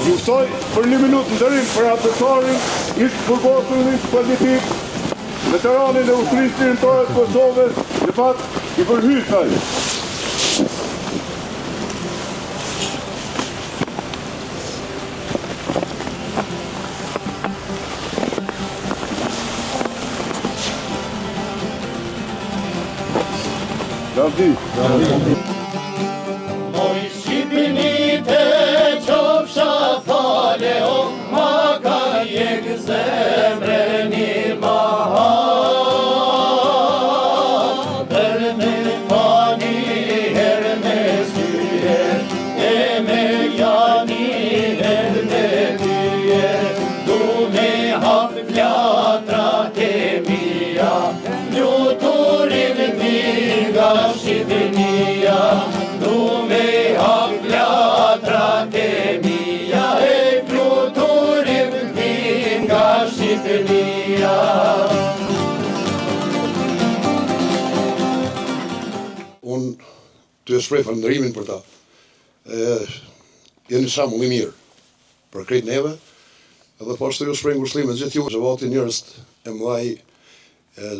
Juftoj për 1 minutë ndërim për adversarin, ish burgosurin politik, veteranin e ushtrisë lirimtare të Kosovës, në fakt i përhyjsaj. Moj Shqipini të qofsha fale, o ma ka jek zemre një maha. Për me pani herë me syje, e me jani herë me tyje, du me hap platra ke mia, gjuturin nga Shqipënia, du me hap platrat e mia, e fluturim nga Shqipënia. Unë të shprej falëndërimin për ta. Jeni shembull i mirë për krejt neve, edhe po ashtu ju shprej ngushëllime gjithë ju, zhavati njerëz e mëdhaj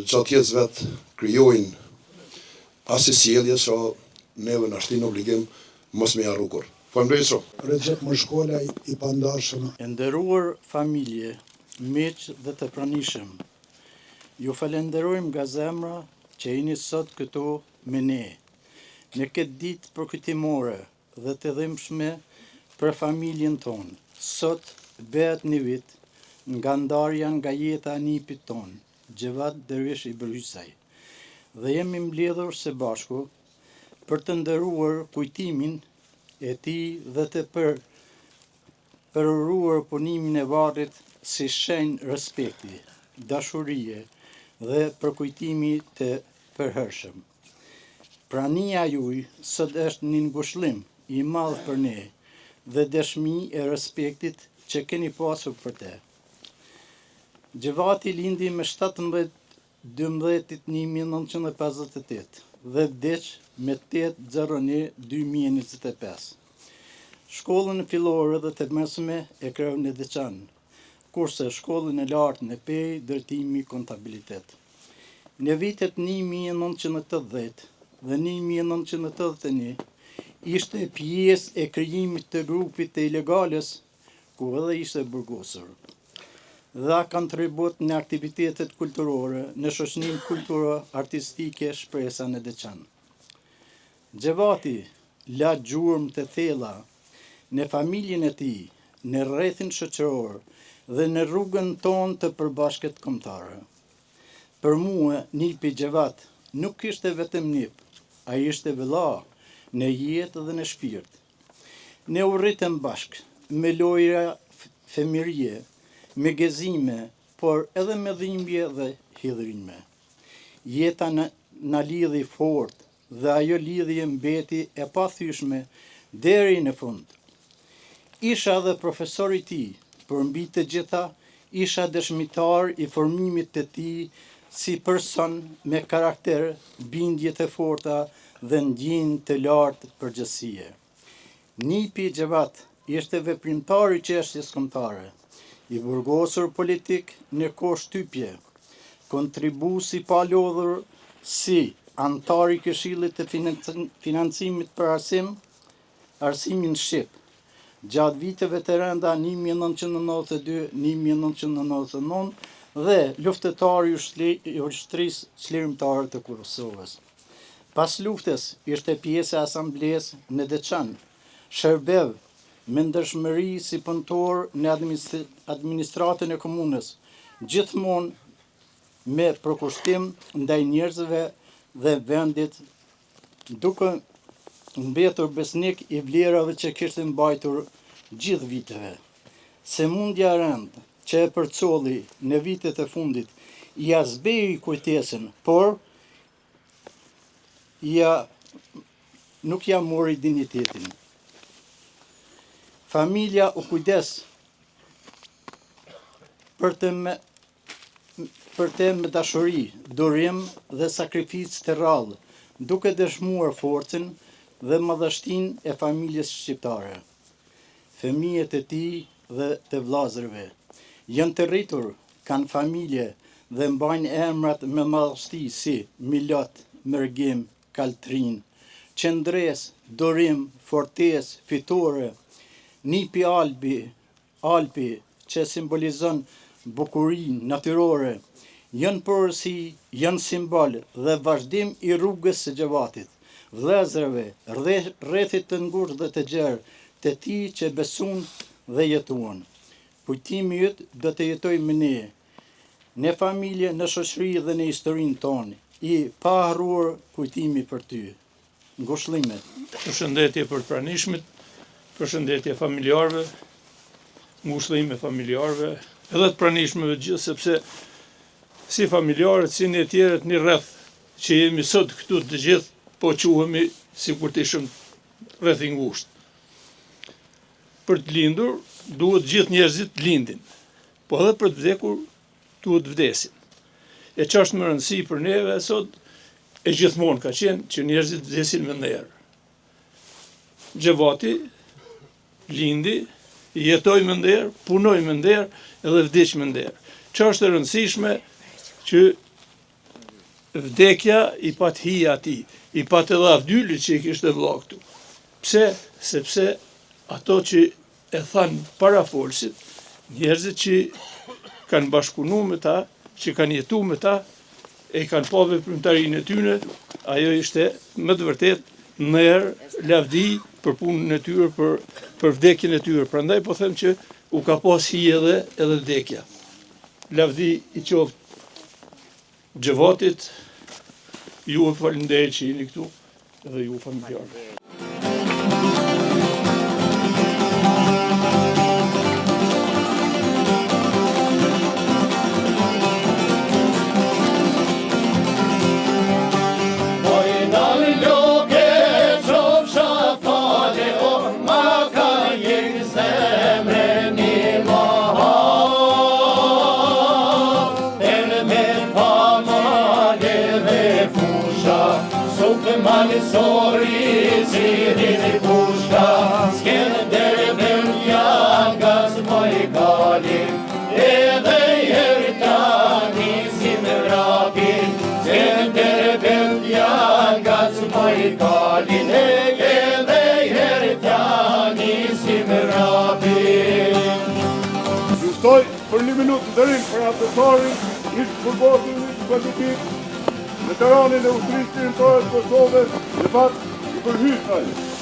gjatë jetës vet krijojnë asi sjellje sa neve na shtin obligim mos me harru kur. Faleminderit shumë. Recep Mëshkola i pandashëm. E nderuar familje, miq dhe të pranishëm, ju falenderojmë nga zemra që jeni sot këtu me ne, në këtë ditë përkujtimore dhe të dhimbshme për familjen tonë. Sot bëhet një vit nga ndarja nga jeta e nipit tonë, Gjevat Dervish i Bërgjysaj, dhe jemi mbledhur së bashku për të nderuar kujtimin e tij dhe të përuruar punimin e varrit si shenjë respekti, dashurie dhe përkujtimi të përhershëm. Prania juaj sot është një ngushëllim i madh për ne dhe dëshmi e respektit që keni pasur për te. Gjevati lindi me 17/12/1958 dhe vdeq me 8/01/2025. Shkollën fillore dhe të mesme e kreu në Deçan, kurse shkollën e lartë në Pej, drejtimi kontabilitet. Në vitet 1980 dhe 1981 ishte pjesë e krijimit të grupit të ilegales, ku edhe ishte burgosur. Dha kontribut në aktivitetet kulturore në shoqërinë kulturo-artistike Shpresa në Deçan. Gjevati la gjurmë të thella në familjen e tij, në rrethin shoqëror dhe në rrugën tonë të përbashkët kombëtare. Për mua, nipi Gjevat nuk ishte vetëm nip, ai ishte vëlla në jetë dhe në shpirt. Ne u rritëm bashkë, me lojra fëmijërie, me gëzime, por edhe me dhimbje dhe hidhrime. Jeta na lidhi fort dhe ajo lidhje mbeti e pathyeshme deri në fund. Isha dhe profesori i tij, por mbi të gjitha isha dëshmitar i formimit të tij si person me karakter, bindje të forta dhe ndjenjë të lartë përgjegjësie. Nipi Gjevat ishte veprimtar i çështjes kombëtare, i burgosur politik në kohë shtypje, kontribuesi pa lodhur si antar i Këshillit të Financimit për Arsimin Shqip, gjatë viteve të rënda 1992-1999 dhe luftëtar i ushtrisë çlirimtare të Kosovës. Pas luftës ishte pjesë e asamblesë në Deçan, shërbev me ndërshmëri si punëtor në administratën e komunës, gjithmonë me përkushtim ndaj njerëzve dhe vendit, duke mbetur besnik i vlerave që kishte mbajtur gjithë viteve. Sëmundja e rëndë që e përcolli në vitet e fundit ja zbej kujtesën, por nuk ja mori dinjitetin. Familja u kujdes për të me dashuri, durim dhe sakrificë të rrallë, duke dëshmuar forcën dhe madhështinë e familjes shqiptare. fëmijët e tij dhe të vllazërve. Janë të rritur, kanë familje dhe mbajnë emrat me madhështi si Milot, Mërgim, Kaltrin, Qendres, Dorim, Fortes, Fitore, Nipi Alpi që simbolizon bukurinë natyrore, janë porësi, janë simbol dhe vazhdim i rrugës së Xhevatit, vëllezërve, rrethit të ngushtë dhe të gjerë, të tij që besuan dhe jetuan. Kujtimi yt do të jetojmë në familje, në shoqëri dhe në historinë tonë, i pa harruar kujtimi për ty. Ngushëllime. Përshëndetje për të pranishmit, përshëndetje familjarëve, ngushëllime familjarëve, edhe të pranishmeve gjithë, sepse si familjarët, si ne tjerët një rreth që jemi sot këtu të gjithë, po quhemi si kur të ishëm rreth i ngushtë. Për të lindur, duhet gjithë njerëzit të lindin, po edhe për të vdekur, duhet vdesin. E që është më rëndësi për neve sot, e gjithmonë ka qenë që njerëzit vdesin me nderë. Xhevati lindi, jetoj me nderë, punoj me nderë, edhe vdeq me nderë. Që është e rëndësishme që vdekja i pat hija ati, i pat edhe avdyllit që i kishte vlla këtu. Pse? Sepse ato që e thanë para folsit, njerëzit që kanë bashkunu me ta, që kanë jetu me ta, e kanë pa veprimtarinë e tyre, ajo ishte më të vërtet nder, lavdi për punën e tyre, për vdekjen e tyre. Prandaj po them që u ka pas hije edhe vdekja. Lavdi i qoftë Xhevatit, ju e falenderoj që jeni këtu, edhe ju familjarë. Mali sori si dini pushka, s'kene derebel jagas moj kali, edhe jeritani si me rapin, s'kene derebel jagas moj kali, edhe jeritani si me rapin. Justoj për një minutë ndërim për adversarin, ishtë përbotën një kualitet, veteranin e ushtrisë territoriale të Kosovës, në fakt i përhyjnë ai.